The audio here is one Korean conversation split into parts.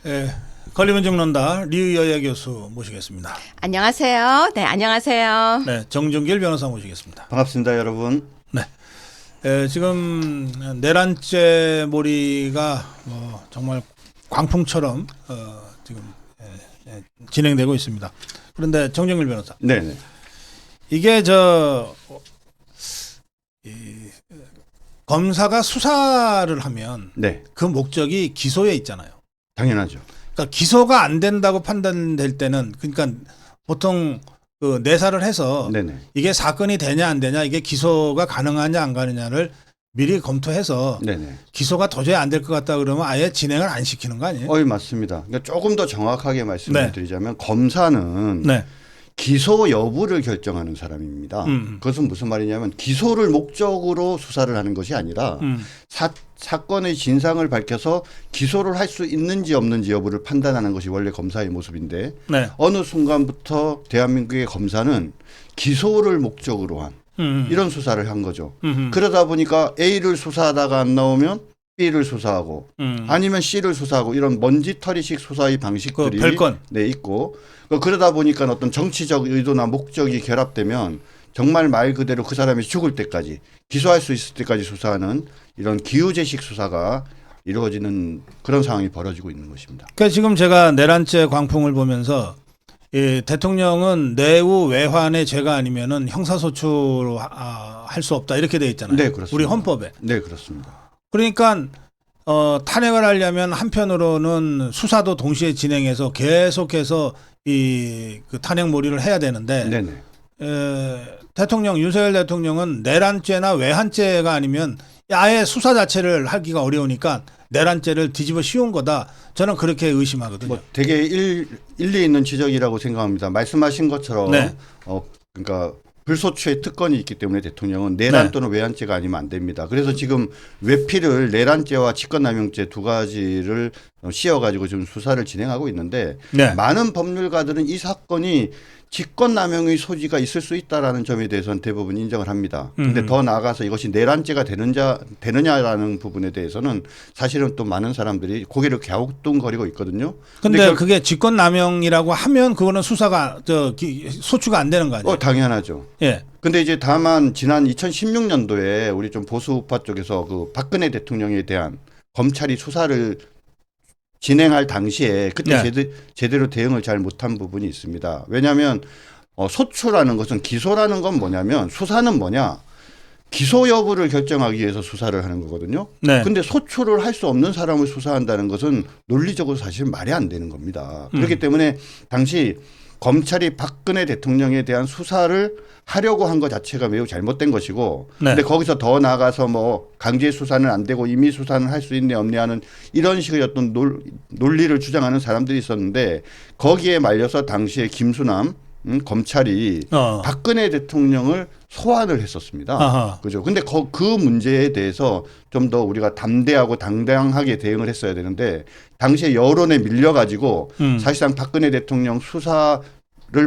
예, 걸리면 죽는다 류여야 교수 모시겠습니다. 안녕하세요. 네, 안녕하세요. 네, 정준길 변호사 모시겠습니다. 반갑습니다, 여러분. 네, 지금 내란죄 몰이가 정말 광풍처럼 지금 진행되고 있습니다. 그런데 정준길 변호사, 네네. 이게 검사가 수사를 하면 네, 그 목적이 기소에 있잖아요. 당연하죠. 그러니까 기소가 안 된다고 판단될 때는, 그러니까 보통 그 내사를 해서 네네. 이게 사건이 되냐 안 되냐, 이게 기소가 가능하냐 안 가느냐를 미리 검토해서 네네. 기소가 도저히 안 될 것 같다 그러면 아예 진행을 안 시키는 거 아니에요? 맞습니다. 그러니까 조금 더 정확하게 말씀을 네. 드리자면 검사는 네. 기소 여부를 결정하는 사람입니다. 그것은 무슨 말이냐면 기소를 목적으로 수사를 하는 것이 아니라 사건의 진상을 밝혀서 기소를 할 수 있는지 없는지 여부를 판단하는 것이 원래 검사의 모습인데 네. 어느 순간부터 대한민국의 검사는 기소를 목적으로 한 이런 수사를 한 거죠. 그러다 보니까 A를 수사하다가 안 나오면 B를 수사하고 아니면 C를 수사하고 이런 먼지털이식 수사의 방식들이 그 별건. 네, 있고 그러다 보니까 어떤 정치적 의도나 목적이 결합되면 정말 말 그대로 그 사람이 죽을 때까지 기소할 수 있을 때까지 수사하는 이런 기우제식 수사가 이루어지는 그런 상황이 벌어지고 있는 것입니다. 그러니까 지금 제가 내란죄 광풍을 보면서 대통령은 내후 외환의 죄가 아니면은 형사소추로 할 수 없다 이렇게 돼 있잖아요. 네, 그렇습니다. 우리 헌법에. 네, 그렇습니다. 그러니까 탄핵을 하려면 한편으로는 수사도 동시에 진행해서 계속해서 그 탄핵 몰이를 해야 되는데 네네. 대통령 윤석열 대통령은 내란죄나 외환죄가 아니면 아예 수사 자체를 하기가 어려우니까 내란죄를 뒤집어 씌운 거다. 저는 그렇게 의심하거든요. 되게 일리 있는 지적이라고 생각합니다. 말씀하신 것처럼 네. 그러니까 불소추의 특권이 있기 때문에 대통령은 내란 네. 또는 외환죄가 아니면 안 됩니다. 그래서 지금 외피를 내란죄와 직권남용죄 두 가지를 씌워가지고 지금 수사를 진행하고 있는데 네. 많은 법률가들은 이 사건이 직권남용의 소지가 있을 수 있다라는 점에 대해서는 대부분 인정을 합니다. 그런데 더 나아가서 이것이 내란죄가 되느냐라는 부분에 대해서는 사실은 또 많은 사람들이 고개를 갸우뚱거리고 있거든요. 근데 그게 직권남용이라고 하면 그거는 수사가 소추가 안 되는 거 아니에요? 당연하죠. 예. 근데 이제 다만 지난 2016년도에 우리 좀 보수우파 쪽에서 그 박근혜 대통령에 대한 검찰이 수사를 진행할 당시에 그때 네. 제대로 대응을 잘 못한 부분이 있습니다. 왜냐하면 소추라는 것은 기소라는 건 뭐냐면 수사는 뭐냐 기소 여부를 결정하기 위해서 수사를 하는 거거든요. 네. 근데 소추를 할 수 없는 사람을 수사한다는 것은 논리적으로 사실 말이 안 되는 겁니다. 그렇기 때문에 당시 검찰이 박근혜 대통령에 대한 수사를 하려고 한 것 자체가 매우 잘못된 것이고 네. 근데 거기서 더 나아가서 뭐 강제 수사는 안 되고 임의 수사는 할 수 있네 없네 하는 이런 식의 어떤 논리를 주장하는 사람들이 있었는데 거기에 말려서 당시에 김수남 검찰이 박근혜 대통령을 소환을 했었습니다. 아하. 그죠. 근데 그 문제에 대해서 좀 더 우리가 담대하고 당당하게 대응을 했어야 되는데 당시에 여론에 밀려가지고 사실상 박근혜 대통령 수사를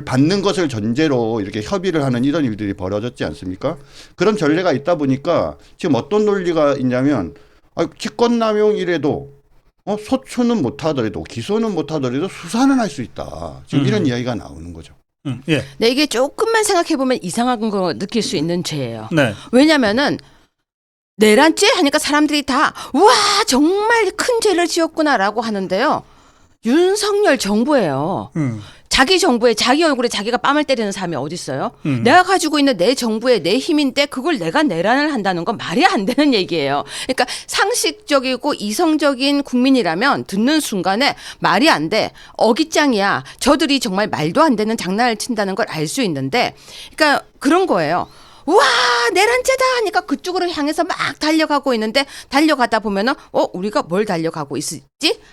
받는 것을 전제로 이렇게 협의를 하는 이런 일들이 벌어졌지 않습니까? 그런 전례가 있다 보니까 지금 어떤 논리가 있냐면 직권남용이라도 소추는 못하더라도 기소는 못하더라도 수사는 할 수 있다. 지금 이런 이야기가 나오는 거죠. 예. 네, 이게 조금만 생각해 보면 이상한 거 느낄 수 있는 죄예요. 네. 왜냐면은 내란죄 하니까 사람들이 다 와 정말 큰 죄를 지었구나라고 하는데요. 윤석열 정부예요. 자기 정부에 자기 얼굴에 자기가 뺨을 때리는 사람이 어디 있어요? 내가 가지고 있는 내 정부의 내 힘인데 그걸 내가 내란을 한다는 건 말이 안 되는 얘기예요. 그러니까 상식적이고 이성적인 국민이라면 듣는 순간에 말이 안 돼. 어깃장이야. 저들이 정말 말도 안 되는 장난을 친다는 걸 알 수 있는데 그러니까 그런 거예요. 와 내란죄다 하니까 그쪽으로 향해서 막 달려가고 있는데 달려가다 보면은 우리가 뭘 달려가고 있지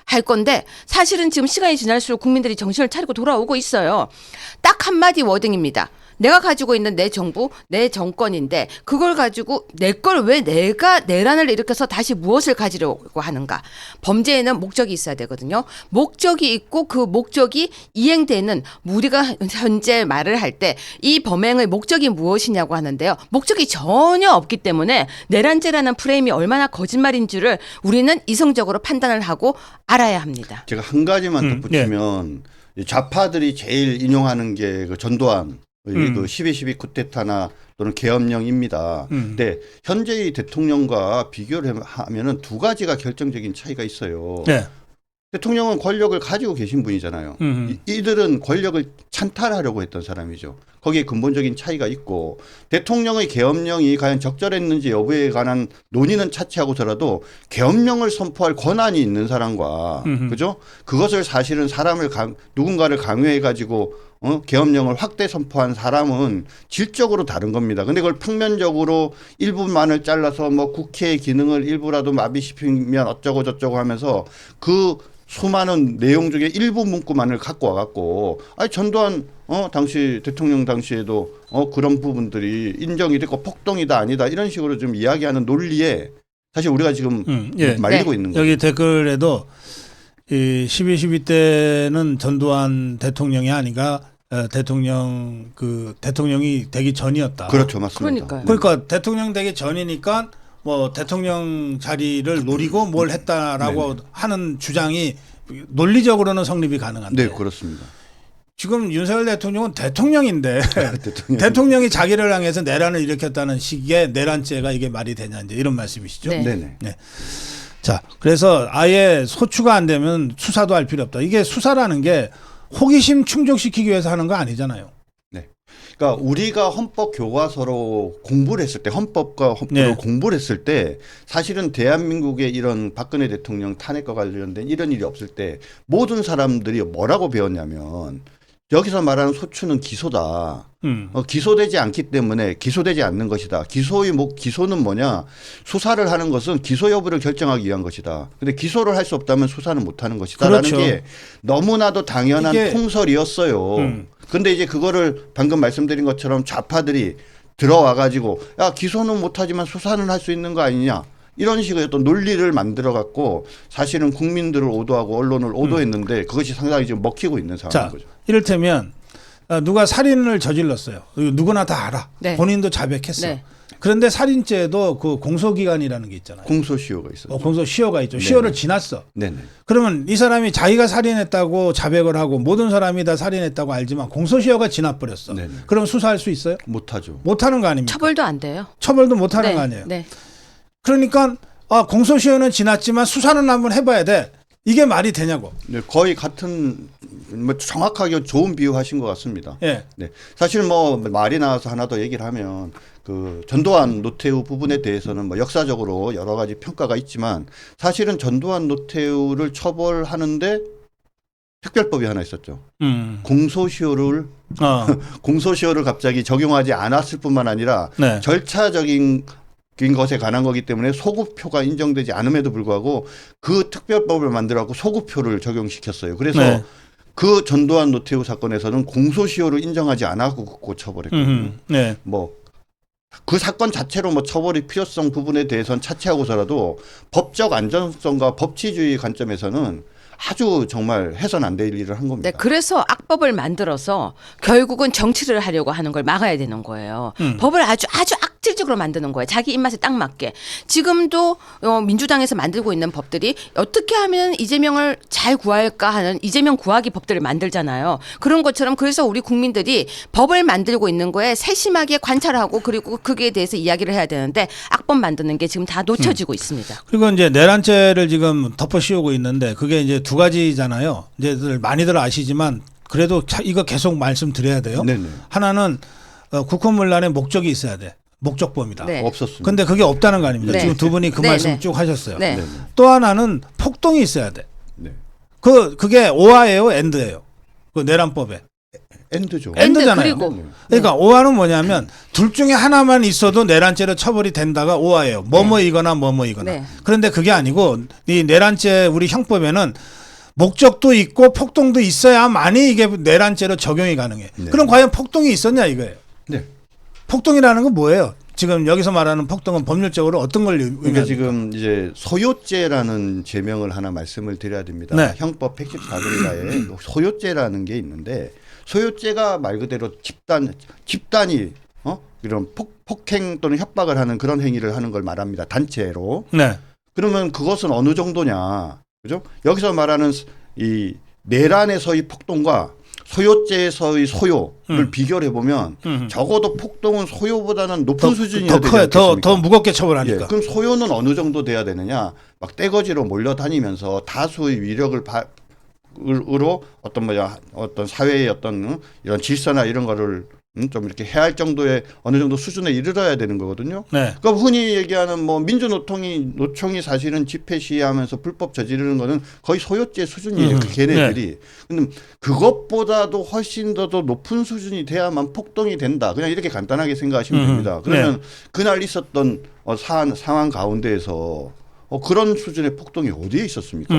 할 건데 사실은 지금 시간이 지날수록 국민들이 정신을 차리고 돌아오고 있어요. 딱 한마디 워딩입니다. 내가 가지고 있는 내 정부, 내 정권인데 그걸 가지고 내 걸 왜 내가 내란을 일으켜서 다시 무엇을 가지려고 하는가. 범죄에는 목적이 있어야 되거든요. 목적이 있고 그 목적이 이행되는 우리가 현재 말을 할 때 이 범행의 목적이 무엇이냐고 하는데요. 목적이 전혀 없기 때문에 내란죄라는 프레임이 얼마나 거짓말인 줄을 우리는 이성적으로 판단을 하고 알아야 합니다. 제가 한 가지만 덧붙이면 좌파들이 제일 인용하는 게 그 전두환 그 12.12 쿠데타나 또는 계엄령입니다. 근데 현재의 대통령과 비교를 하면은 두 가지가 결정적인 차이가 있어요. 네. 대통령은 권력을 가지고 계신 분이잖아요. 이들은 권력을 찬탈하려고 했던 사람이죠. 거기에 근본적인 차이가 있고 대통령의 계엄령이 과연 적절했는지 여부에 관한 논의는 차치하고서라도 계엄령을 선포할 권한이 있는 사람과 그죠? 그것을 사실은 누군가를 강요해 가지고 계엄령을 확대 선포한 사람은 질적으로 다른 겁니다. 근데 그걸 평면적으로 일부만을 잘라서 뭐 국회의 기능을 일부라도 마비시키면 어쩌고 저쩌고 하면서 그 수많은 내용 중에 일부 문구만을 갖고 와갖고 아니 전두환 당시 대통령 당시에도 그런 부분들이 인정이 됐고 폭동이다 아니다 이런 식으로 좀 이야기하는 논리에 사실 우리가 지금 말리고 있는 거예요. 여기 댓글에도 이 12.12 때는 전두환 대통령이 아니라 대통령이 되기 전이었다. 그렇죠, 맞습니다. 그러니까요. 그러니까 대통령 되기 전이니까 뭐 대통령 자리를 노리고 뭘 했다라고 하는 주장이 논리적으로는 성립이 가능한데. 네, 그렇습니다. 지금 윤석열 대통령은 대통령인데 대통령이 자기를 향해서 내란을 일으켰다는 식의 내란죄가 이게 말이 되냐 이제 이런 말씀이시죠. 네. 네네. 네. 자, 그래서 아예 소추가 안 되면 수사도 할 필요 없다. 이게 수사라는 게 호기심 충족시키기 위해서 하는 거 아니잖아요. 네. 그러니까 우리가 헌법 교과서로 공부를 했을 때 헌법과 헌법을 공부를 했을 때 사실은 대한민국의 이런 박근혜 대통령 탄핵과 관련된 이런 일이 없을 때 모든 사람들이 뭐라고 배웠냐면 여기서 말하는 소추는 기소다. 기소되지 않기 때문에 기소되지 않는 것이다. 기소는 뭐냐? 수사를 하는 것은 기소 여부를 결정하기 위한 것이다. 근데 기소를 할 수 없다면 수사는 못 하는 것이다. 그렇죠. 라는 게 너무나도 당연한 통설이었어요. 근데 이제 그거를 방금 말씀드린 것처럼 좌파들이 들어와 가지고 야, 기소는 못 하지만 수사는 할 수 있는 거 아니냐? 이런 식의 어떤 논리를 만들어 갖고 사실은 국민들을 오도하고 언론을 오도했는데 그것이 상당히 지금 먹히고 있는 상황인 거죠. 이를테면 누가 살인을 저질렀어요. 누구나 다 알아. 네. 본인도 자백했어. 네. 그런데 살인죄도 그 공소기간이라는 게 있잖아요. 공소시효가 있어요. 공소시효가 있죠. 네네. 시효를 지났어. 네네. 그러면 이 사람이 자기가 살인했다고 자백을 하고 모든 사람이 다 살인했다고 알지만 공소시효가 지나버렸어. 네네. 그럼 수사할 수 있어요? 못하죠. 못하는 거 아닙니까? 처벌도 안 돼요. 처벌도 못하는 네. 거 아니에요. 네. 그러니까 공소시효는 지났지만 수사는 한번 해봐야 돼. 이게 말이 되냐고. 네, 거의 같은 뭐 정확하게 좋은 비유하신 것 같습니다. 예. 네, 사실 뭐 말이 나와서 하나 더 얘기를 하면 그 전두환 노태우 부분에 대해서는 뭐 역사적으로 여러 가지 평가가 있지만 사실은 전두환 노태우를 처벌하는데 특별법이 하나 있었죠. 공소시효를 갑자기 적용하지 않았을 뿐만 아니라 네. 절차적인 것에 관한 거기 때문에 소급표가 인정되지 않음에도 불구하고 그 특별법을 만들어갖고 소급표를 적용시켰어요. 그래서 네. 그 전두환 노태우 사건에서는 공소시효를 인정하지 않았고 처벌했거든요. 네. 뭐 그 사건 자체로 뭐 처벌의 필요성 부분에 대해서는 차치하고서라도 법적 안전성과 법치주의 관점에서는 아주 정말 해서는 안 될 일을 한 겁니다. 네, 그래서 악법을 만들어서 결국은 정치를 하려고 하는 걸 막아야 되는 거예요. 법을 아주 악질적으로 만드는 거예요. 자기 입맛에 딱 맞게. 지금도 민주당에서 만들고 있는 법들이 어떻게 하면 이재명을 잘 구할까 하는 이재명 구하기 법들을 만들잖아요. 그런 것처럼 그래서 우리 국민들이 법을 만들고 있는 거에 세심하게 관찰하고 그리고 거기에 대해서 이야기를 해야 되는데 악법 만드는 게 지금 다 놓쳐지고 있습니다. 그리고 이제 내란죄를 지금 덮어 씌우고 있는데 그게 이제 두 가지잖아요. 이제 많이들 아시지만 그래도 이거 계속 말씀드려야 돼요. 네네. 하나는 국헌문란의 목적이 있어야 돼. 목적범이다. 네. 없었습니다. 근데 그게 없다는 거 아닙니까? 네. 지금 두 분이 그 네, 말씀 네. 쭉 하셨어요. 네. 네네. 또 하나는 폭동이 있어야 돼. 네. 그게 오화예요, 엔드예요. 그 내란법에. 엔드죠. 엔드잖아요. 그리고 그러니까 오화는 뭐냐면 둘 중에 하나만 있어도 내란죄로 처벌이 된다가 오화예요. 뭐뭐이거나 뭐뭐이거나. 네. 그런데 그게 아니고 이 내란죄 우리 형법에는 목적도 있고 폭동도 있어야만이 이게 내란죄로 적용이 가능해. 네. 그럼 과연 폭동이 있었냐 이거예요. 네. 폭동이라는 건 뭐예요? 지금 여기서 말하는 폭동은 법률적으로 어떤 걸 의미합니까? 그러니까 지금 이제 소요죄라는 제명을 하나 말씀을 드려야 됩니다. 네. 형법 114조인가에 소요죄라는 게 있는데 소요죄가 말 그대로 집단이 이런 폭행 또는 협박을 하는 그런 행위를 하는 걸 말합니다. 단체로. 네. 그러면 그것은 어느 정도냐, 그죠? 여기서 말하는 이 내란에서의 폭동과 소요죄에서의 소요를 비교를 해보면 적어도 폭동은 소요보다는 높은 수준이어야 되지 않겠습니까? 더 무겁게 처벌하니까. 예, 그럼 소요는 어느 정도 돼야 되느냐? 막 떼거지로 몰려다니면서 다수의 위력을 으로 어떤 사회의 어떤 이런 질서나 이런 거를 좀 이렇게 해할 정도의 어느 정도 수준에 이르러야 되는 거거든요. 네. 그러니까 흔히 얘기하는 뭐 노총이 사실은 집회 시위하면서 불법 저지르는 거는 거의 소요죄 수준이에요. 걔네들이. 네. 근데 그것보다도 훨씬 더 높은 수준이 돼야만 폭동이 된다. 그냥 이렇게 간단하게 생각하시면 됩니다. 그러면 네. 그날 있었던 상황 가운데에서 그런 수준의 폭동이 어디에 있었습니까?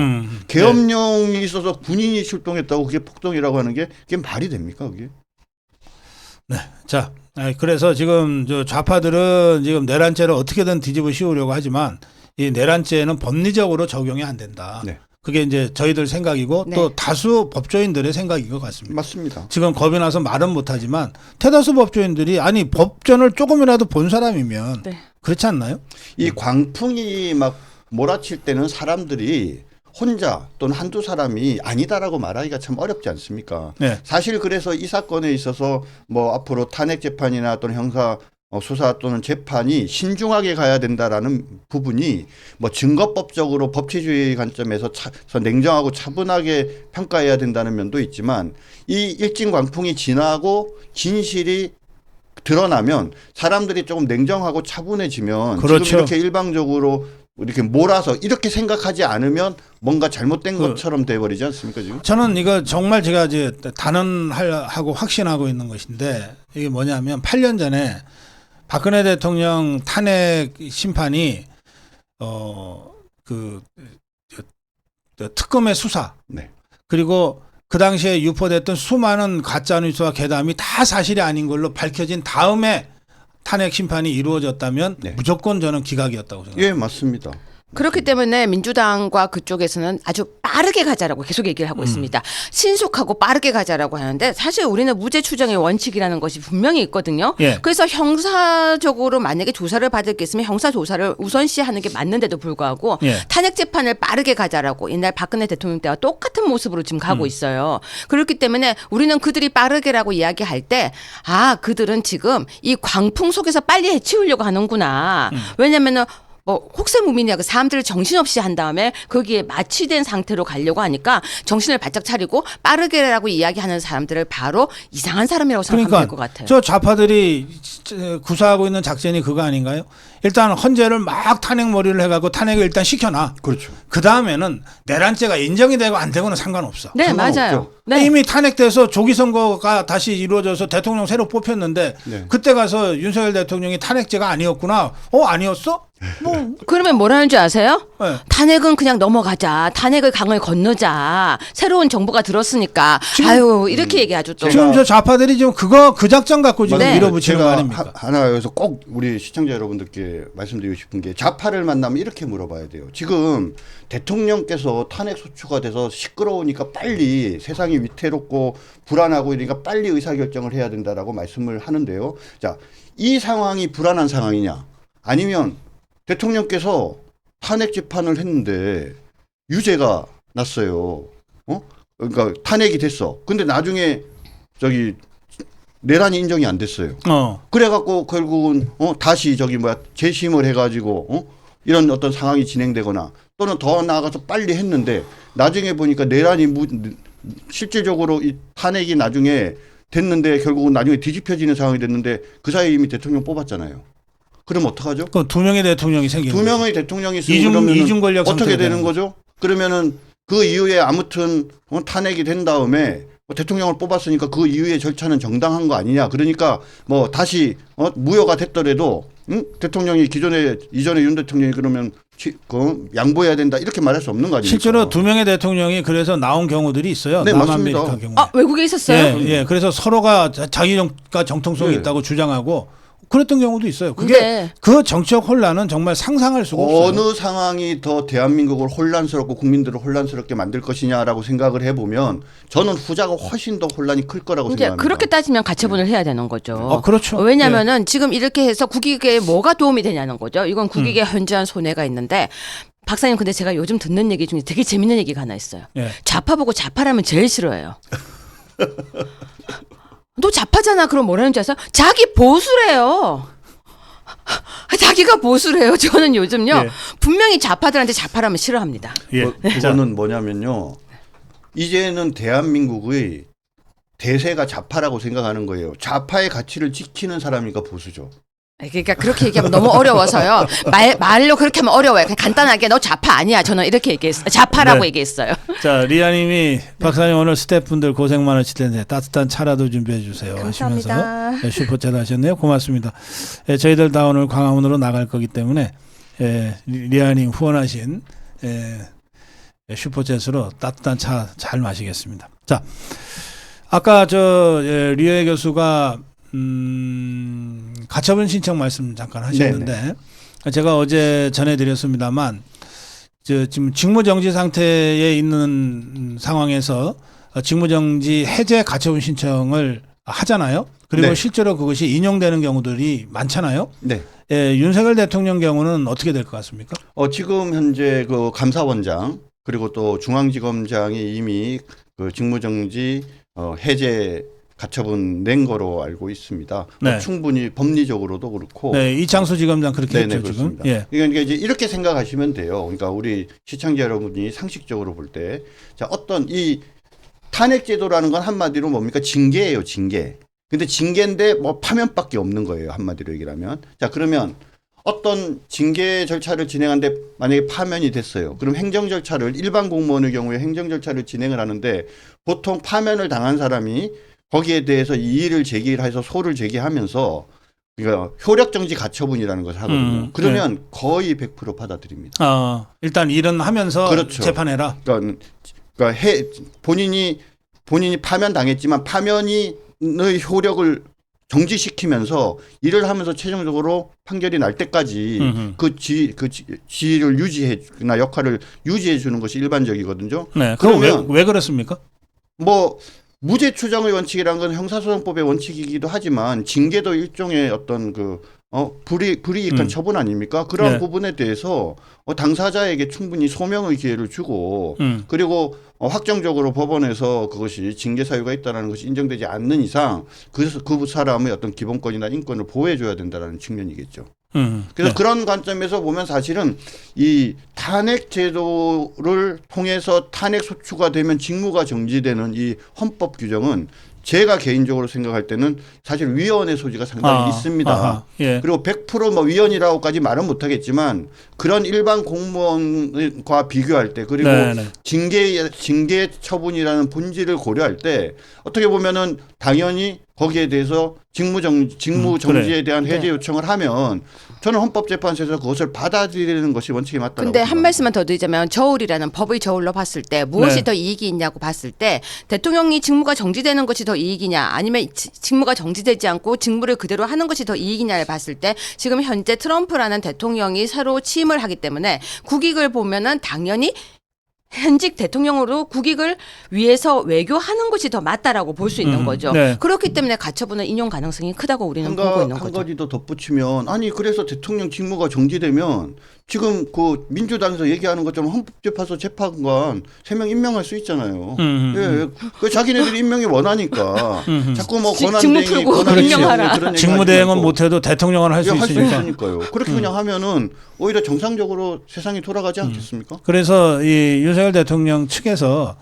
계엄령이 있어서 군인이 출동했다고 그게 폭동이라고 하는 게 그게 말이 됩니까? 그게? 네. 자, 그래서 지금 저 좌파들은 지금 내란죄를 어떻게든 뒤집어 씌우려고 하지만 이 내란죄는 법리적으로 적용이 안 된다. 네. 그게 이제 저희들 생각이고 네. 또 다수 법조인들의 생각인 것 같습니다. 맞습니다. 지금 겁이 나서 말은 못하지만 대다수 법조인들이 아니 법전을 조금이라도 본 사람이면 네. 그렇지 않나요? 이 광풍이 막 몰아칠 때는 사람들이 혼자 또는 한두 사람이 아니다라고 말하기가 참 어렵지 않습니까? 네. 사실 그래서 이 사건에 있어서 뭐 앞으로 탄핵 재판이나 또는 형사 수사 또는 재판이 신중하게 가야 된다라는 부분이 뭐 증거법적으로 법치주의 관점에서 냉정하고 차분하게 평가해야 된다는 면도 있지만 이 일진 광풍이 지나고 진실이 드러나면 사람들이 조금 냉정하고 차분해지면 그렇죠. 지금 이렇게 일방적으로 이렇게 몰아서 이렇게 생각하지 않으면 뭔가 잘못된 것처럼 돼버리지 않습니까 지금? 저는 이거 정말 제가 이제 단언하고 확신하고 있는 것인데 이게 뭐냐면 8년 전에 박근혜 대통령 탄핵 심판이 특검의 수사 네. 그리고 그 당시에 유포됐던 수많은 가짜 뉴스와 괴담이 다 사실이 아닌 걸로 밝혀진 다음에 탄핵 심판이 이루어졌다면 네. 무조건 저는 기각이었다고 생각합니다. 예, 맞습니다. 그렇기 때문에 민주당과 그쪽에서는 아주 빠르게 가자라고 계속 얘기를 하고 있습니다. 신속하고 빠르게 가자라고 하는데 사실 우리는 무죄 추정의 원칙이라는 것이 분명히 있거든요. 예. 그래서 형사적으로 만약에 조사를 받을 게 있으면 형사 조사를 우선시하는 게 맞는데도 불구하고 예. 탄핵 재판을 빠르게 가자라고 옛날 박근혜 대통령 때와 똑같은 모습으로 지금 가고 있어요. 그렇기 때문에 우리는 그들이 빠르게라고 이야기할 때 그들은 지금 이 광풍 속에서 빨리 해치우려고 하는구나. 왜냐면은 혹세무민이야 사람들을 정신없이 한 다음에 거기에 마취된 상태로 가려고 하니까 정신을 바짝 차리고 빠르게라고 이야기하는 사람들을 바로 이상한 사람이라고 생각하면 될 것 같아요. 저 좌파들이 구사하고 있는 작전이 그거 아닌가요? 일단 헌재를 막 탄핵머리를 해가고 탄핵을 일단 시켜놔. 그렇죠. 그 다음에는 내란죄가 인정이 되고 안 되고는 상관없어. 네, 상관없죠. 맞아요. 네. 이미 탄핵돼서 조기 선거가 다시 이루어져서 대통령 새로 뽑혔는데 네. 그때 가서 윤석열 대통령이 탄핵죄가 아니었구나. 아니었어? 뭐 그러면 뭐라는 줄 아세요? 네. 탄핵은 그냥 넘어가자. 탄핵을 강을 건너자. 새로운 정부가 들었으니까. 이렇게 얘기하죠 또. 지금 저 좌파들이 지금 그 작전 갖고 지금 네. 밀어붙이는 거 제가 아닙니까? 하나 여기서 꼭 우리 시청자 여러분들께 말씀드리고 싶은 게 좌파를 만나면 이렇게 물어봐야 돼요. 지금 대통령께서 탄핵 소추가 돼서 시끄러우니까 빨리 세상이 위태롭고 불안하고 이러니까 빨리 의사결정을 해야 된다라고 말씀을 하는데요. 자, 이 상황이 불안한 상황이냐? 아니면 대통령께서 탄핵 재판을 했는데 유죄가 났어요. 그러니까 탄핵이 됐어. 근데 나중에 내란이 인정이 안 됐어요. 그래갖고 결국은 다시 재심을 해가지고 이런 어떤 상황이 진행되거나 또는 더 나아가서 빨리 했는데 나중에 보니까 내란이 실질적으로 이 탄핵이 나중에 됐는데 결국은 나중에 뒤집혀지는 상황이 됐는데 그 사이에 이미 대통령 뽑았잖아요. 그럼 어떡하죠? 그 두 명의 대통령이 생기는 두 명의 대통령이 있으면 이중 권력 어떻게 상태가 되는 거죠? 그러면은 그 이후에 아무튼 탄핵이 된 다음에 대통령을 뽑았으니까 그 이후의 절차는 정당한 거 아니냐. 그러니까 뭐 다시 무효가 됐더라도 대통령이 이전에 윤 대통령이 그러면 양보해야 된다 이렇게 말할 수 없는 거 아닙니까? 실제로 2명의 대통령이 그래서 나온 경우들이 있어요. 네, 남아메리카 맞습니다. 경우에. 아, 외국에 있었어요? 예. 그래서 서로가 자기가 정통성이 네. 있다고 주장하고 그랬던 경우도 있어요. 그게 네. 그 정치적 혼란은 정말 상상할 수가 없어요. 어느 상황이 더 대한민국을 혼란스럽고 국민들을 혼란스럽게 만들 것이냐라고 생각을 해보면 저는 후자가 훨씬 더 혼란이 클 거라고 이제 생각합니다. 그렇게 따지면 가처분을 해야 되는 거죠. 그렇죠. 왜냐하면은 지금 이렇게 해서 국익에 뭐가 도움이 되냐는 거죠. 이건 국익에 현저한 손해가 있는데 박사님 근데 제가 요즘 듣는 얘기 중에 되게 재밌는 얘기가 하나 있어요. 예. 좌파 보고 좌파라면 제일 싫어해요. 너 좌파잖아. 그럼 뭐라는 줄 아세요? 자기 보수래요. 자기가 보수래요. 저는 요즘요. 예. 분명히 좌파들한테 좌파라면 싫어합니다. 예. 그거는 뭐냐면요. 이제는 대한민국의 대세가 좌파라고 생각하는 거예요. 좌파의 가치를 지키는 사람이니까 보수죠. 그러니까 그렇게 얘기하면 너무 어려워서요. 말로 그렇게 하면 어려워요. 그냥 간단하게 너 좌파 아니야. 저는 이렇게 얘기했어요. 좌파라고 네. 얘기했어요. 자, 리아님이 박사님 오늘 스태프분들 고생 많으실 텐데 따뜻한 차라도 준비해 주세요. 감사합니다. 하시면서 슈퍼챗 하셨네요. 고맙습니다. 저희들 다 오늘 광화문으로 나갈 거기 때문에 리아님 후원하신 슈퍼챗으로 따뜻한 차 잘 마시겠습니다. 자, 아까 류혜 교수가 가처분 신청 말씀 잠깐 하셨는데 네네. 제가 어제 전해드렸습니다만 지금 직무정지 상태에 있는 상황에서 직무정지 해제 가처분 신청을 하잖아요. 그리고 네. 실제로 그것이 인용되는 경우들이 많잖아요. 네. 윤석열 대통령 경우는 어떻게 될 것 같습니까? 지금 현재 그 감사원장 그리고 또 중앙지검장이 이미 그 직무정지 해제 가처분 낸 거로 알고 있습니다. 네. 충분히 법리적으로도 그렇고. 네, 이창수 지검장 그렇게 네네, 했죠 지금. 그렇습니다. 예. 그러니까 이제 이렇게 생각하시면 돼요. 그러니까 우리 시청자 여러분이 상식적으로 볼 때, 자 어떤 이 탄핵제도라는 건 한마디로 뭡니까 징계예요, 징계. 근데 징계인데 뭐 파면밖에 없는 거예요, 한마디로 얘기를 하면. 자 그러면 어떤 징계 절차를 진행하는데 만약에 파면이 됐어요. 그럼 행정 절차를 일반 공무원의 경우에 행정 절차를 진행을 하는데 보통 파면을 당한 사람이 거기에 대해서 이의를 제기해서 소를 제기하면서 그러니까 효력정지 가처분이라는 것을 하거든요. 그러면 거의 100% 받아들입니다. 일단 일은 하면서 그렇죠. 재판해라. 그러니까 본인이 파면 당했지만 파면의 효력을 정지시키면서 일을 하면서 최종적으로 판결이 날 때까지 그 지위를 유지해나 역할을 유지해 주는 것이 일반적이거든요. 네. 그럼 왜 그렇습니까? 뭐 무죄 추정의 원칙이라는 건 형사소송법의 원칙이기도 하지만 징계도 일종의 어떤 불이익한 처분 아닙니까? 그런 네. 부분에 대해서 당사자에게 충분히 소명의 기회를 주고 그리고 확정적으로 법원에서 그것이 징계 사유가 있다는 것이 인정되지 않는 이상 그 사람의 어떤 기본권이나 인권을 보호해줘야 된다는 측면이겠죠. 그래서 네. 그런 관점에서 보면 사실은 이 탄핵 제도를 통해서 탄핵 소추가 되면 직무가 정지되는 이 헌법 규정은 제가 개인적으로 생각할 때는 사실 위헌의 소지가 상당히 있습니다. 예. 그리고 100% 뭐 위헌이라고까지 말은 못하겠지만 그런 일반 공무원과 비교할 때 그리고 네네. 징계 처분이라는 본질을 고려할 때 어떻게 보면은 당연히 거기에 대해서 직무 정지에 대한 해제 요청을 하면 저는 헌법재판소에서 그것을 받아들이는 것이 원칙이 맞다고 근데 한 생각합니다. 말씀만 더 드리자면 저울이라는 법의 저울로 봤을 때 무엇이 네. 더 이익이 있냐고 봤을 때 대통령이 직무가 정지되는 것이 더 이익이냐 아니면 직무가 정지되지 않고 직무를 그대로 하는 것이 더 이익이냐를 봤을 때 지금 현재 트럼프라는 대통령이 새로 취임을 하기 때문에 국익을 보면은 당연히 현직 대통령으로 국익을 위해서 외교하는 것이 더 맞다라고 볼 수 있는 거죠. 네. 그렇기 때문에 가처분은 인용 가능성이 크다고 우리는 보고 있는 한 거죠. 가지 더 덧붙이면 아니 그래서 대통령 직무가 정지되면 지금 그 민주당에서 얘기하는 것처럼 헌법재판소 재판관 3명 임명할 수 있잖아요. 예, 그 자기네들이 임명이 원하니까 자꾸 뭐 직무 풀고 임명하라. 직무대행은 못해도 대통령은 할 수 할 수 있으니까. 있으니까요. 그렇게 그냥 하면은 오히려 정상적으로 세상이 돌아가지 않겠습니까? 그래서 이 윤석열 대통령 측에서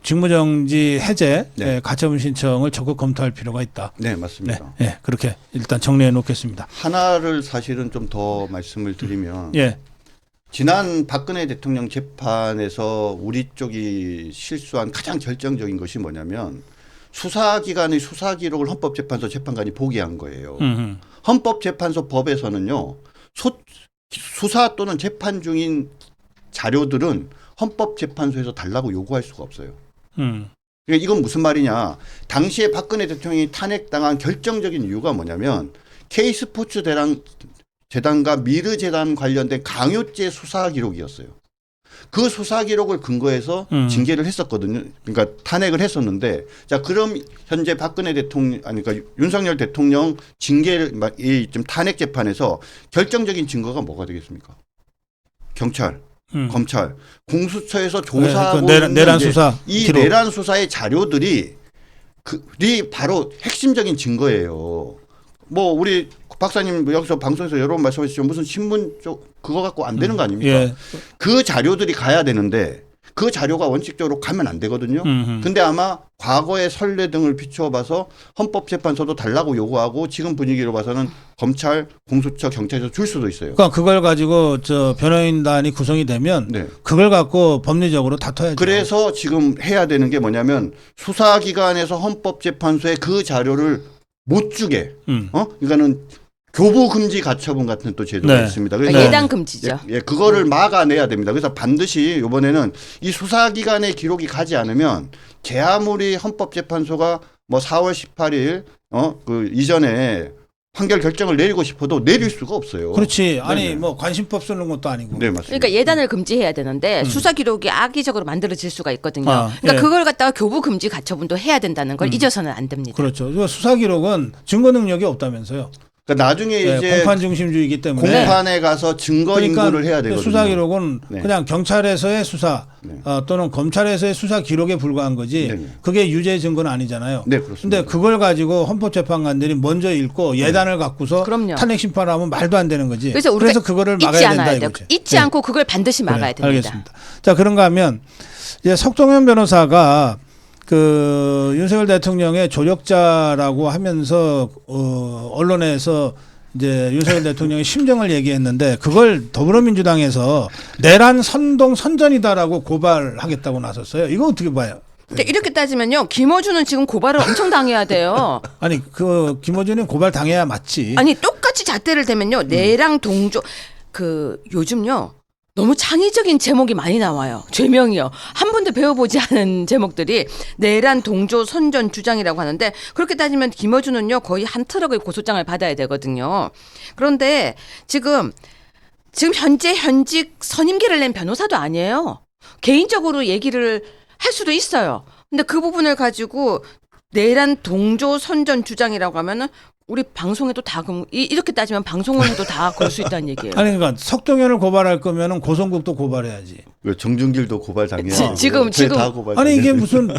직무정지 해제 네. 가처분 신청을 적극 검토할 필요가 있다. 네, 네, 맞습니다. 네, 그렇게 일단 정리해 놓겠습니다. 하나를 사실은 좀 더 말씀을 드리면 예, 지난 박근혜 대통령 재판에서 우리 쪽이 실수한 가장 결정적인 것이 뭐냐면 수사기관의 수사 기록을 헌법재판소 재판관이 포기한 거예요. 헌법재판소 법에서는요. 수사 또는 재판 중인 자료들은 헌법재판소에서 달라고 요구할 수가 없어요. 그러니까 이건 무슨 말이냐. 당시에 박근혜 대통령이 탄핵당한 결정적인 이유가 뭐냐면 K스포츠 재단과 미르재단 관련된 강요죄 수사 기록이었어요. 그 수사 기록을 근거해서 징계를 했었거든요. 그러니까 탄핵을 했었는데, 자 그럼 현재 박근혜 대통령, 아니 그러니까 윤석열 대통령 징계를 좀 탄핵 재판에서 결정적인 증거가 뭐가 되겠습니까? 경찰, 검찰, 공수처에서 조사하고 내란 수사 이 기록. 내란 수사의 자료들이 바로 핵심적인 증거예요. 뭐 우리 박사님 여기서 방송에서 여러 번 말씀하셨지만 무슨 신문 쪽 그거 갖고 안 되는 거 아닙니까? 예. 그 자료들이 가야 되는데 그 자료가 원칙적으로 가면 안 되거든요. 근데 아마 과거의 선례 등을 비추어봐서 헌법재판소도 달라고 요구하고 지금 분위기로 봐서는 검찰, 공수처, 경찰에서 줄 수도 있어요. 그러니까 그걸 가지고 저 변호인단이 구성이 되면 네. 그걸 갖고 법리적으로 다퉈야죠. 그래서 지금 해야 되는 게 뭐냐면 수사기관에서 헌법재판소에 그 자료를 못 주게, 그러니까는 교부 금지 가처분 같은 또 제도가 네. 있습니다. 그러니까 그래서 예단 금지죠. 그거를 막아내야 됩니다. 그래서 반드시 이번에는 이 수사기관의 기록이 가지 않으면 제 아무리 헌법재판소가 뭐 4월 18일 그 이전에 판결 결정을 내리고 싶어도 내릴 수가 없어요. 그렇지. 아니 네네. 뭐 관심법 쓰는 것도 아니고. 네, 맞습니다. 그러니까 예단을 금지해야 되는데 수사 기록이 악의적으로 만들어질 수가 있거든요. 그러니까 예. 그걸 갖다가 교부 금지 가처분도 해야 된다는 걸 잊어서는 안 됩니다. 그렇죠. 이거 수사 기록은 증거 능력이 없다면서요. 그러니까 나중에 이제 공판 중심주의이기 때문에 공판에 가서 증거 인구를 해야 되거든요. 수사 기록은 네. 그냥 경찰에서의 수사 네. 또는 검찰에서의 수사 기록에 불과한 거지 네, 네. 그게 유죄 증거는 아니잖아요. 네, 그렇습니다. 근데 그걸 가지고 헌법재판관들이 먼저 읽고 예단을 갖고서 그럼요. 탄핵 심판하면 말도 안 되는 거지. 그래서 우리가 그거를 잊지 막아야 않아야 된다 돼요. 이거지. 잊지 않고 그걸 반드시 막아야 됩니다. 알겠습니다. 자, 그런가 하면 이제 석동현 변호사가 그 윤석열 대통령의 조력자라고 하면서 언론에서 이제 윤석열 대통령의 심정을 얘기했는데 그걸 더불어민주당에서 내란 선동 선전이다라고 고발하겠다고 나섰어요. 이거 어떻게 봐요? 근데 이렇게 따지면요, 김어준은 지금 고발을 엄청 당해야 돼요. 아니 그 김어준이 고발 당해야 맞지. 아니 똑같이 잣대를 대면요, 내랑 동조 요즘요. 너무 창의적인 제목이 많이 나와요. 죄명이요. 한 번도 배워보지 않은 제목들이 내란 동조 선전 주장이라고 하는데 그렇게 따지면 김어준은요 거의 한 트럭의 고소장을 받아야 되거든요. 그런데 지금 현직 선임계를 낸 변호사도 아니에요. 개인적으로 얘기를 할 수도 있어요. 근데 그 부분을 가지고 내란 동조 선전 주장이라고 하면은 우리 방송에도 다 이렇게 따지면 방송원도 다 그럴 수 있다는 얘기예요. 아니 그러니까 석동현을 고발할 거면은 고성국도 고발해야지. 정준길도 고발 당해야 지금 다 고발 아니 이게 무슨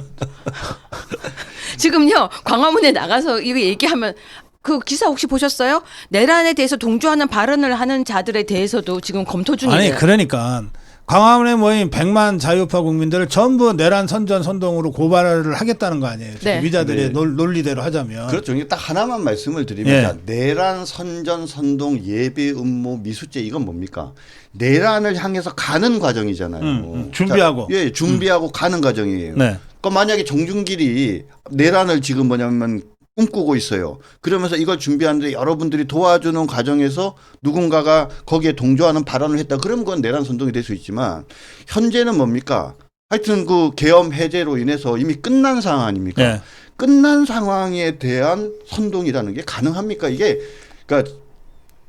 지금요 광화문에 나가서 이거 얘기하면 그 기사 혹시 보셨어요? 내란에 대해서 동조하는 발언을 하는 자들에 대해서도 지금 검토 중이에요. 아니 그러니까 광화문에 모인 100만 자유파 국민들을 전부 내란 선전 선동으로 고발을 하겠다는 거 아니에요? 네. 위자들의 네. 논리대로 하자면. 그렇죠. 이게 딱 하나만 말씀을 드리면 예. 자, 내란 선전 선동 예비 음모 미수죄 이건 뭡니까? 내란을 향해서 가는 과정이잖아요. 준비하고. 자, 예, 준비하고 가는 과정이에요. 네. 그러니까 만약에 정준길이 내란을 지금 뭐냐면 꿈꾸고 있어요. 그러면서 이걸 준비하는데 여러분들이 도와주는 과정에서 누군가가 거기에 동조하는 발언을 했다. 그러면 그건 내란 선동이 될 수 있지만 현재는 뭡니까? 하여튼 그 계엄 해제로 인해서 이미 끝난 상황 아닙니까? 네. 끝난 상황에 대한 선동이라는 게 가능합니까? 이게 그러니까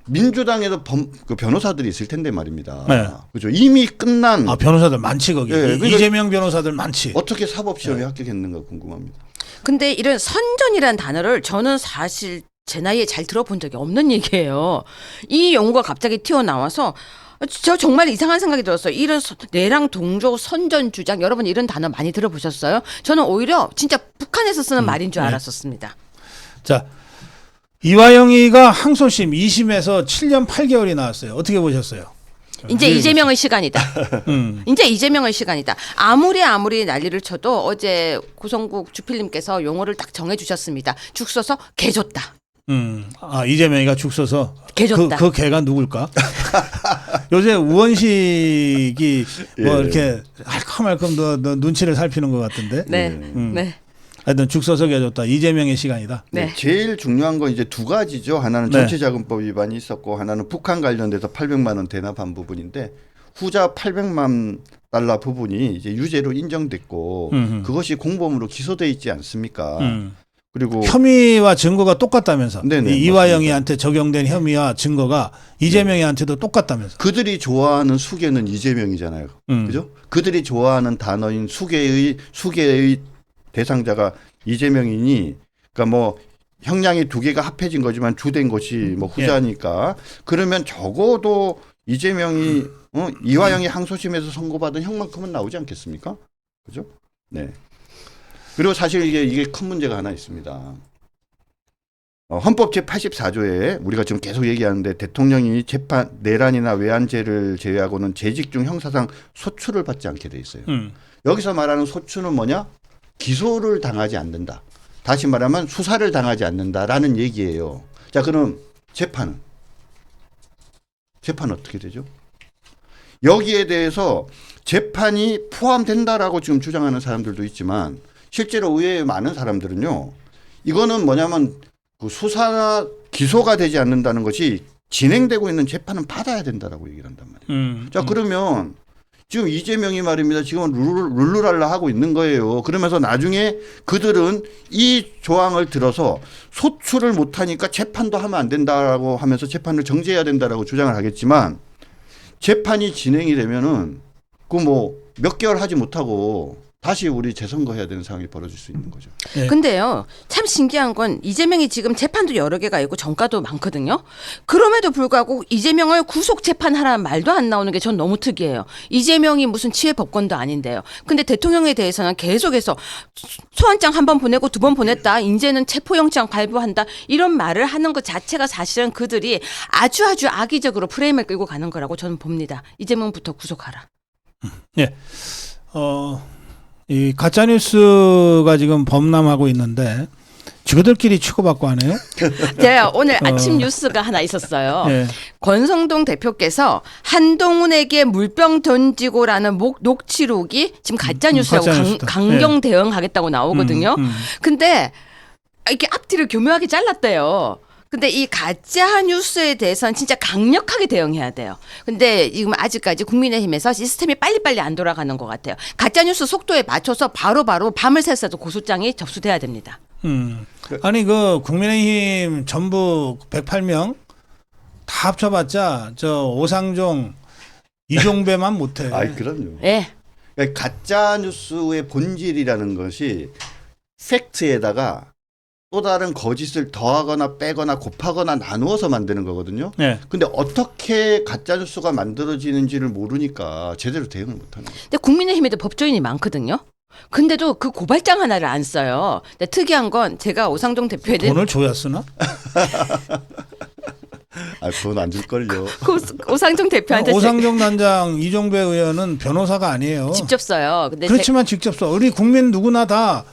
민주당에도 그 변호사들이 있을 텐데 말입니다. 네. 그죠? 이미 끝난 변호사들 많지 거기. 예, 그러니까 이재명 변호사들 많지. 어떻게 사법 시험에 합격했는가 궁금합니다. 근데 이런 선전이라는 단어를 저는 사실 제 나이에 잘 들어본 적이 없는 얘기예요. 이 용어가 갑자기 튀어나와서 저 정말 이상한 생각이 들었어요. 이런 내랑 동조 선전 주장 여러분 이런 단어 많이 들어보셨어요? 저는 오히려 진짜 북한에서 쓰는 말인 줄 알았었습니다. 자, 이화영이가 항소심 2심에서 7년 8개월이 나왔어요. 어떻게 보셨어요? 이제 이재명의 시간이다. 음. 이제 이재명의 시간이다. 아무리 난리를 쳐도 어제 고성국 주필님께서 용어를 딱 정해주셨습니다. 죽 써서 개 줬다. 이재명이가 죽 써서 개 줬다. 그 개가 누굴까? 요새 우원식이 뭐 예. 이렇게 할컴할컴 너 눈치를 살피는 것 같은데. 네. 음. 네. 하여튼 죽 서서 해줬다. 이재명의 시간이다. 네. 제일 중요한 건 이제 두 가지죠. 하나는 네. 정치자금법 위반이 있었고 하나는 북한 관련돼서 800만 원 대납한 부분인데 후자 800만 달러 부분이 이제 유죄로 인정됐고 그것이 공범으로 기소돼 있지 않습니까? 그리고 혐의와 증거가 똑같다면서. 네네, 이 이화영이한테 적용된 혐의와 증거가 이재명이한테도 똑같다면서. 그들이 좋아하는 수괴는 이재명이잖아요. 그죠? 그들이 좋아하는 단어인 수괴의 대상자가 이재명이니, 그러니까 뭐 형량이 두 개가 합해진 거지만 주된 것이 뭐 후자니까 그러면 적어도 이재명이 이화영이 항소심에서 선고받은 형만큼은 나오지 않겠습니까? 그죠? 네. 그리고 사실 이게 큰 문제가 하나 있습니다. 헌법 제84조에 우리가 지금 계속 얘기하는데 대통령이 재판 내란이나 외환죄를 제외하고는 재직 중 형사상 소출을 받지 않게 돼 있어요. 여기서 말하는 소출은 뭐냐? 기소를 당하지 않는다. 다시 말하면 수사를 당하지 않는다라는 얘기예요. 자, 그럼 재판은 어떻게 되죠? 여기에 대해서 재판이 포함된다라고 지금 주장하는 사람들도 있지만 실제로 의회의 많은 사람들은요. 이거는 뭐냐면 그 수사나 기소가 되지 않는다는 것이 진행되고 있는 재판은 받아야 된다라고 얘기를 한단 말이에요. 자, 그러면 지금 이재명이 말입니다. 지금 룰루랄라 하고 있는 거예요. 그러면서 나중에 그들은 이 조항을 들어서 소출을 못하니까 재판도 하면 안 된다라고 하면서 재판을 정지해야 된다라고 주장을 하겠지만 재판이 진행이 되면은 그 뭐 몇 개월 하지 못하고 다시 우리 재선거해야 되는 상황이 벌어질 수 있는 거죠. 네. 근데요, 참 신기한 건 이재명이 지금 재판도 여러 개가 있고 정가도 많거든요. 그럼에도 불구하고 이재명을 구속 재판하라는 말도 안 나오는 게 전 너무 특이해요. 이재명이 무슨 치외 법권도 아닌데요. 근데 대통령에 대해서는 계속해서 소환장 한 번 보내고 두 번 보냈다. 이제는 체포영장 발부한다. 이런 말을 하는 것 자체가 사실은 그들이 아주 악의적으로 프레임을 끌고 가는 거라고 저는 봅니다. 이재명부터 구속하라. 예. 이 가짜 뉴스가 지금 범람하고 있는데 지그들끼리 치고받고 하네요. 제가 오늘 아침 뉴스가 하나 있었어요. 예. 권성동 대표께서 한동훈에게 물병 던지고라는 녹취록이 지금 가짜 뉴스라고 가짜 뉴스다. 강경 대응하겠다고 나오거든요. 근데 이렇게 앞뒤를 교묘하게 잘랐대요. 근데 이 가짜 뉴스에 대해서는 진짜 강력하게 대응해야 돼요. 근데 지금 아직까지 국민의힘에서 시스템이 빨리빨리 안 돌아가는 것 같아요. 가짜 뉴스 속도에 맞춰서 바로바로 밤을 새서도 고소장이 접수돼야 됩니다. 아니 그 국민의힘 전부 108명 다 합쳐봤자 저 오상종 이종배만 못해. 아이, 그럼요. 예. 그러니까 가짜 뉴스의 본질이라는 것이 팩트에다가 또 다른 거짓을 더하거나 빼거나 곱하거나 나누어서 만드는 거거든요. 네. 근데 어떻게 가짜 뉴스가 만들어지는지를 모르니까 제대로 대응을 못 하는 거예요. 근데 국민의힘에도 법조인이 많거든요. 근데도 그 고발장 하나를 안 써요. 근데 특이한 건 제가 오상종 대표에 대해 돈을 줘야 쓰나? 아, 돈 안 줄걸요. 오상종 대표한테 오상종 단장 이종배 의원은 변호사가 아니에요. 직접 써요. 근데 그렇지만 직접 써. 우리 국민 누구나 다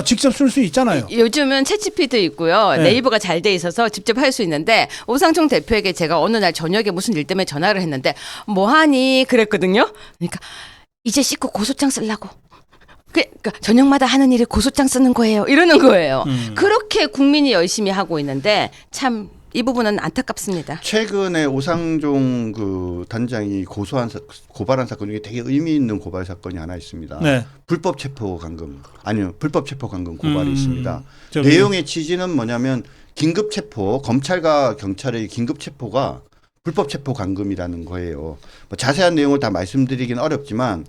직접 쓸 수 있잖아요. 요즘은 챗GPT 있고요. 네. 네이버가 잘 돼 있어서 직접 할 수 있는데 오상종 대표에게 제가 어느 날 저녁에 무슨 일 때문에 전화를 했는데 뭐하니 그랬거든요. 그러니까 이제 씻고 고소장 쓰려고. 그러니까 저녁마다 하는 일이 고소장 쓰는 거예요. 이러는 거예요. 그렇게 국민이 열심히 하고 있는데 참 이 부분은 안타깝습니다. 최근에 오상종 그 단장이 고발한 사건 중에 되게 의미 있는 고발 사건이 하나 있습니다. 네. 불법 체포 감금 고발이 있습니다. 저기- 내용의 취지는 뭐냐면 긴급 체포, 검찰과 경찰의 긴급 체포가 불법 체포 감금이라는 거예요. 뭐 자세한 내용을 다 말씀드리긴 어렵지만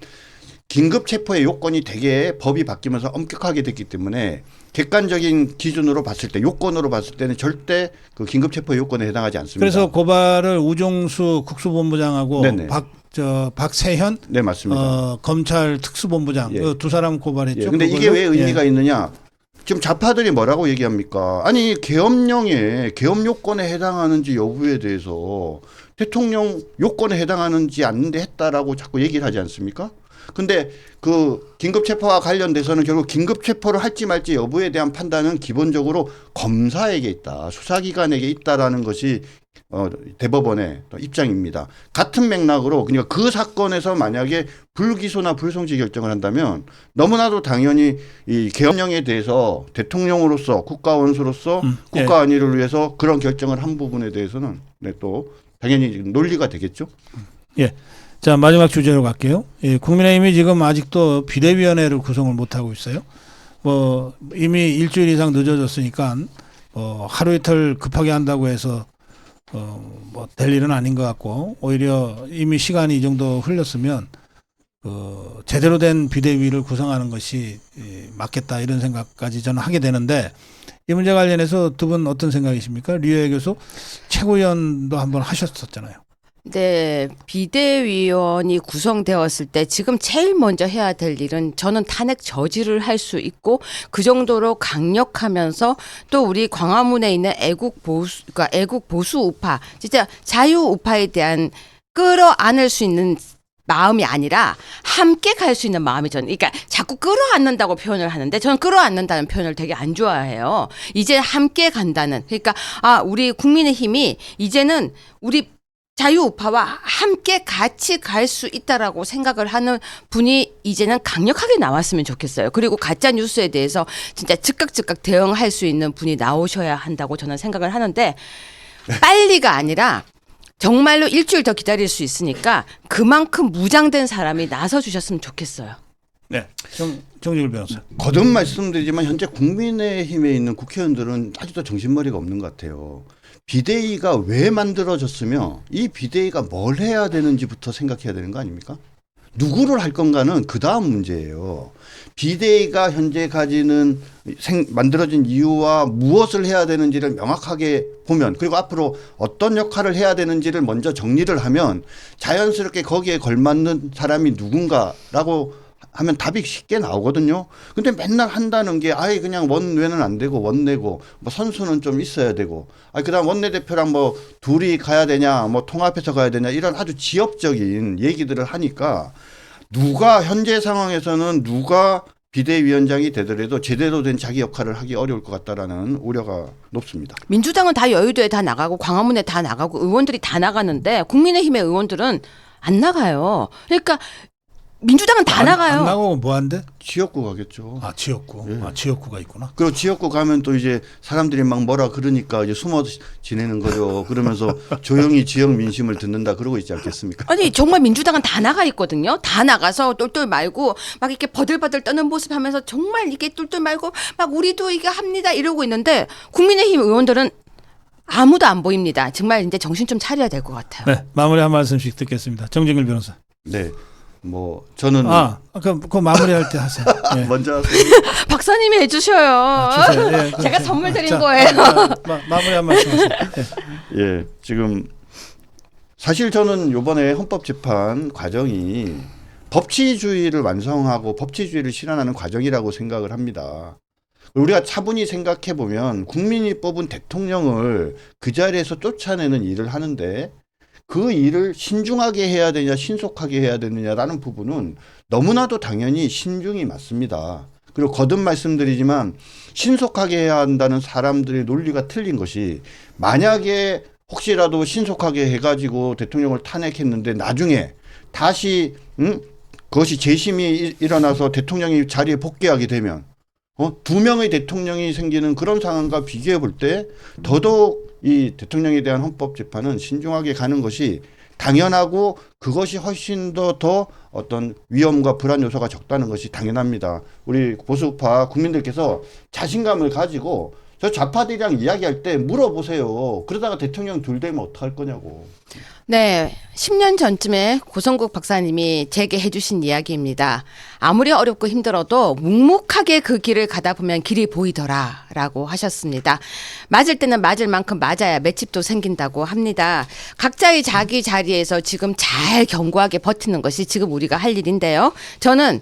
긴급 체포의 요건이 되게 법이 바뀌면서 엄격하게 됐기 때문에 객관적인 기준으로 봤을 때 요건으로 봤을 때는 절대 그 긴급 체포 요건에 해당하지 않습니다. 그래서 고발을 우종수 국수본부장하고 네네. 박세현 네, 맞습니다. 검찰 특수본부장 예. 그 두 사람 고발했죠. 예, 근데 이게 그걸로? 왜 의미가 예. 있느냐? 지금 좌파들이 뭐라고 얘기합니까? 아니 계엄령에 계엄 요건에 해당하는지 여부에 대해서 대통령 요건에 해당하는지 않는데 했다라고 자꾸 얘기를 하지 않습니까? 근데 그 긴급 체포와 관련돼서는 결국 긴급 체포를 할지 말지 여부에 대한 판단은 기본적으로 검사에게 있다, 수사기관에게 있다라는 것이 대법원의 입장입니다. 같은 맥락으로 그러니까 그 사건에서 만약에 불기소나 불송치 결정을 한다면 너무나도 당연히 이 계엄령에 대해서 대통령으로서 국가 원수로서 국가 안위를 위해서 그런 결정을 한 부분에 대해서는 네, 또 당연히 논리가 되겠죠. 예. 자, 마지막 주제로 갈게요. 예, 국민의힘이 지금 아직도 비대위원회를 구성을 못 하고 있어요. 뭐 이미 일주일 이상 늦어졌으니까 하루 이틀 급하게 한다고 해서 뭐 될 일은 아닌 것 같고 오히려 이미 시간이 이 정도 흘렸으면 제대로 된 비대위를 구성하는 것이 맞겠다 이런 생각까지 저는 하게 되는데 이 문제 관련해서 두 분 어떤 생각이십니까? 류혜 교수 최고위원도 한번 하셨었잖아요. 네, 비대위원이 구성되었을 때 지금 제일 먼저 해야 될 일은 저는 탄핵 저지를 할 수 있고 그 정도로 강력하면서 또 우리 광화문에 있는 애국 보수 우파, 진짜 자유 우파에 대한 끌어안을 수 있는 마음이 아니라 함께 갈 수 있는 마음이 저는 그러니까 자꾸 끌어안는다고 표현을 하는데 저는 끌어안는다는 표현을 되게 안 좋아해요. 이제 함께 간다는 그러니까 우리 국민의힘이 이제는 우리 자유우파와 함께 같이 갈 수 있다라고 생각을 하는 분이 이제는 강력하게 나왔으면 좋겠어요. 그리고 가짜 뉴스에 대해서 진짜 즉각 대응할 수 있는 분이 나오셔야 한다고 저는 생각을 하는데 빨리가 아니라 정말로 일주일 더 기다릴 수 있으니까 그만큼 무장된 사람이 나서 주셨으면 좋겠어요. 네, 정직을 변호사. 거듭 말씀드리지만 현재 국민의힘에 있는 국회의원들은 아직도 정신머리가 없는 것 같아요. 비대위가 왜 만들어졌으며 이 비대위가 뭘 해야 되는지부터 생각해야 되는 거 아닙니까? 누구를 할 건가는 그 다음 문제예요. 비대위가 현재 가지는 만들어진 이유와 무엇을 해야 되는지를 명확하게 보면 그리고 앞으로 어떤 역할을 해야 되는지를 먼저 정리를 하면 자연스럽게 거기에 걸맞는 사람이 누군가라고 하면 답이 쉽게 나오거든요. 근데 맨날 한다는 게 아예 그냥 원외는 안 되고 원내고 뭐 선수는 좀 있어야 되고 그다음 원내대표랑 뭐 둘이 가야 되냐 뭐 통합해서 가야 되냐 이런 아주 지역적인 얘기들을 하니까 누가 현재 상황에서는 누가 비대위원장이 되더라도 제대로 된 자기 역할을 하기 어려울 것 같다라는 우려가 높습니다. 민주당은 다 여의도에 다 나가고 광화문에 다 나가고 의원들이 다 나가는데 국민의힘의 의원들은 안 나가요. 그러니까 민주당은 다 나가요. 안 나가고 뭐 한대? 지역구 가겠죠. 지역구. 예. 지역구가 있구나. 그리고 지역구 가면 또 이제 사람들이 막 뭐라 그러니까 이제 숨어 지내는 거죠. 그러면서 조용히 지역 민심을 듣는다 그러고 있지 않겠습니까? 아니 정말 민주당은 다 나가 있거든요. 다 나가서 똘똘 말고 막 이렇게 버들버들 떠는 모습 하면서 정말 이게 똘똘 말고 막 우리도 이게 합니다 이러고 있는데 국민의힘 의원들은 아무도 안 보입니다. 정말 이제 정신 좀 차려야 될 것 같아요. 네, 마무리 한 말씀씩 듣겠습니다. 정진글 변호사. 네. 뭐 저는 그 마무리할 때 하세요. 예. 먼저 하세요. 박사님이 해주셔요. 주세요. 예, 제가 선물 드린 자, 거예요. 마무리 한 말씀 하세요. 예. 예, 지금 사실 저는 이번에 헌법재판 과정이 법치주의를 완성하고 법치주의를 실현하는 과정이라고 생각을 합니다. 우리가 차분히 생각해 보면 국민이 뽑은 대통령을 그 자리에서 쫓아내는 일을 하는데 그 일을 신중하게 해야 되냐 신속하게 해야 되느냐라는 부분은 너무나도 당연히 신중이 맞습니다. 그리고 거듭 말씀드리지만 신속하게 해야 한다는 사람들의 논리가 틀린 것이 만약에 혹시라도 신속하게 해가지고 대통령을 탄핵했는데 나중에 다시 그것이 재심이 일어나서 대통령이 자리에 복귀하게 되면 두 명의 대통령이 생기는 그런 상황과 비교해 볼 때 더더욱 이 대통령에 대한 헌법재판은 신중하게 가는 것이 당연하고 그것이 훨씬 더 어떤 위험과 불안 요소가 적다는 것이 당연합니다. 우리 보수파 국민들께서 자신감을 가지고 저 좌파들이랑 이야기할 때 물어보세요. 그러다가 대통령 둘 되면 어떡할 거냐고. 네, 10년 전쯤에 고성국 박사님이 제게 해주신 이야기입니다. 아무리 어렵고 힘들어도 묵묵하게 그 길을 가다 보면 길이 보이더라라고 하셨습니다. 맞을 때는 맞을 만큼 맞아야 맷집도 생긴다고 합니다. 각자의 자기 자리에서 지금 잘 견고하게 버티는 것이 지금 우리가 할 일인데요. 저는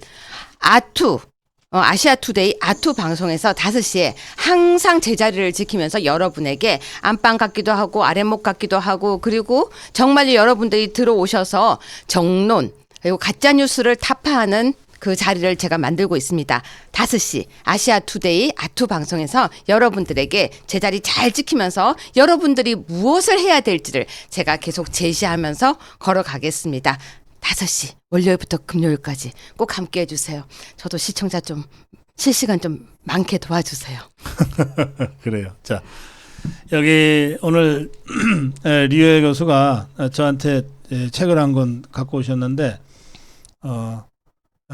아시아투데이 아투 방송에서 5시에 항상 제자리를 지키면서 여러분에게 안방 같기도 하고 아랫목 같기도 하고 그리고 정말 여러분들이 들어오셔서 정론 그리고 가짜뉴스를 타파하는 그 자리를 제가 만들고 있습니다. 5시 아시아투데이 아투 방송에서 여러분들에게 제 자리 잘 지키면서 여러분들이 무엇을 해야 될지를 제가 계속 제시하면서 걸어가겠습니다. 5시 월요일부터 금요일까지 꼭 함께 해주세요. 저도 시청자 좀 실시간 좀 많게 도와주세요. 그래요. 자, 여기 오늘 류혜 교수가 저한테 책을 한 권 갖고 오셨는데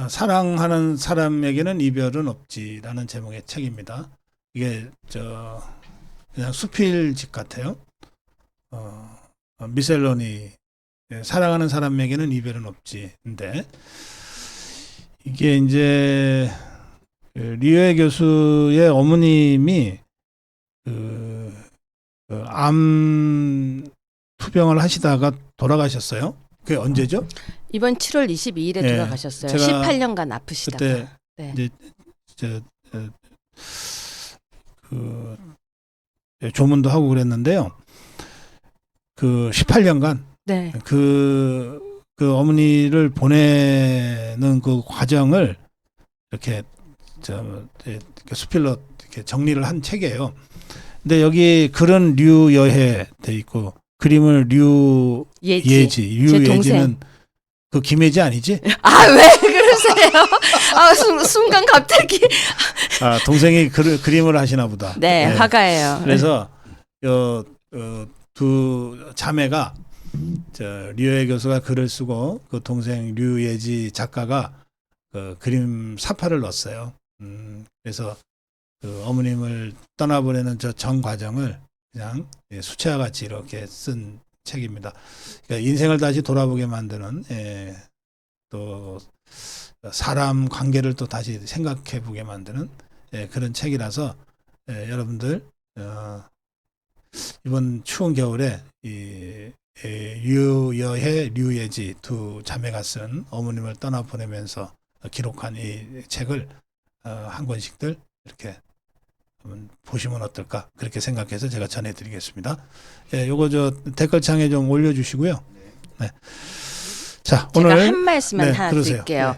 사랑하는 사람에게는 이별은 없지라는 제목의 책입니다. 이게 그냥 수필집 같아요. 미셀로니 사랑하는 사람에게는 이별은 없지인데 이게 이제 류혜 교수의 어머님이 암 투병을 하시다가 돌아가셨어요. 그게 언제죠? 이번 7월 22일에 네, 돌아가셨어요. 제가 18년간 아프시다가. 그때 네. 이제 조문도 하고 그랬는데요. 그 18년간 네. 그 어머니를 보내는 그 과정을 이렇게 이렇게 수필로 이렇게 정리를 한 책이에요. 근데 여기 글은 류여해 돼 있고 그림을 류예지. 제 동생. 류예지는 그 김예지 아니지? 아, 왜 그러세요? 아, 순간 갑자기. 아, 동생이 그림을 하시나 보다. 네, 화가예요. 그래서 두 자매가 류혜 교수가 글을 쓰고 그 동생 류예지 작가가 그 그림 사파를 넣었어요. 그래서 그 어머님을 떠나보내는 저 전 과정을 그냥 수채화 같이 이렇게 쓴 책입니다. 그러니까 인생을 다시 돌아보게 만드는 또 사람 관계를 또 다시 생각해 보게 만드는 그런 책이라서 여러분들 이번 추운 겨울에 류여해, 류예지 두 자매가 쓴 어머님을 떠나보내면서 기록한 이 책을 한 권씩들 이렇게 한번 보시면 어떨까 그렇게 생각해서 제가 전해드리겠습니다. 요거 댓글창에 좀 올려주시고요. 네. 자, 제가 오늘 한 말씀만 네, 하나 그러세요. 드릴게요.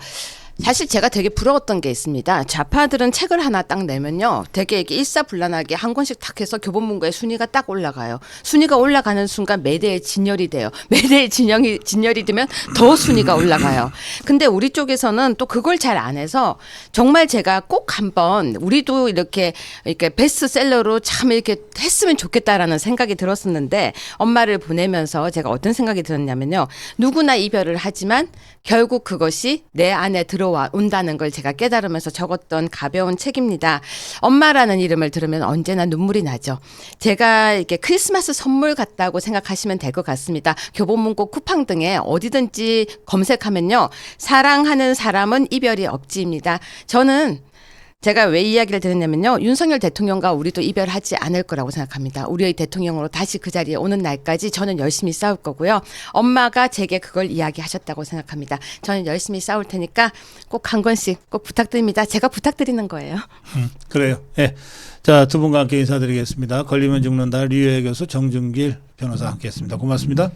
사실 제가 되게 부러웠던 게 있습니다. 좌파들은 책을 하나 딱 내면요. 되게 이게 일사불란하게 한 권씩 딱 해서 교보문고의 순위가 딱 올라가요. 순위가 올라가는 순간 매대에 진열이 돼요. 매대에 진열이 되면 더 순위가 올라가요. 근데 우리 쪽에서는 또 그걸 잘 안 해서 정말 제가 꼭 한번 우리도 이렇게 베스트셀러로 참 이렇게 했으면 좋겠다라는 생각이 들었었는데 엄마를 보내면서 제가 어떤 생각이 들었냐면요. 누구나 이별을 하지만 결국 그것이 내 안에 들어온다는 걸 제가 깨달으면서 적었던 가벼운 책입니다. 엄마라는 이름을 들으면 언제나 눈물이 나죠. 제가 이렇게 크리스마스 선물 같다고 생각하시면 될 것 같습니다. 교보문고 쿠팡 등에 어디든지 검색하면요. 사랑하는 사람은 이별이 없지입니다. 저는 제가 왜 이야기를 드렸냐면요. 윤석열 대통령과 우리도 이별하지 않을 거라고 생각합니다. 우리의 대통령으로 다시 그 자리에 오는 날까지 저는 열심히 싸울 거고요. 엄마가 제게 그걸 이야기하셨다고 생각합니다. 저는 열심히 싸울 테니까 꼭 한 권씩 꼭 부탁드립니다. 제가 부탁드리는 거예요. 그래요. 예. 자, 두 분과 함께 인사드리겠습니다. 걸리면 죽는다 류혜 교수 정준길 변호사 함께했습니다. 고맙습니다.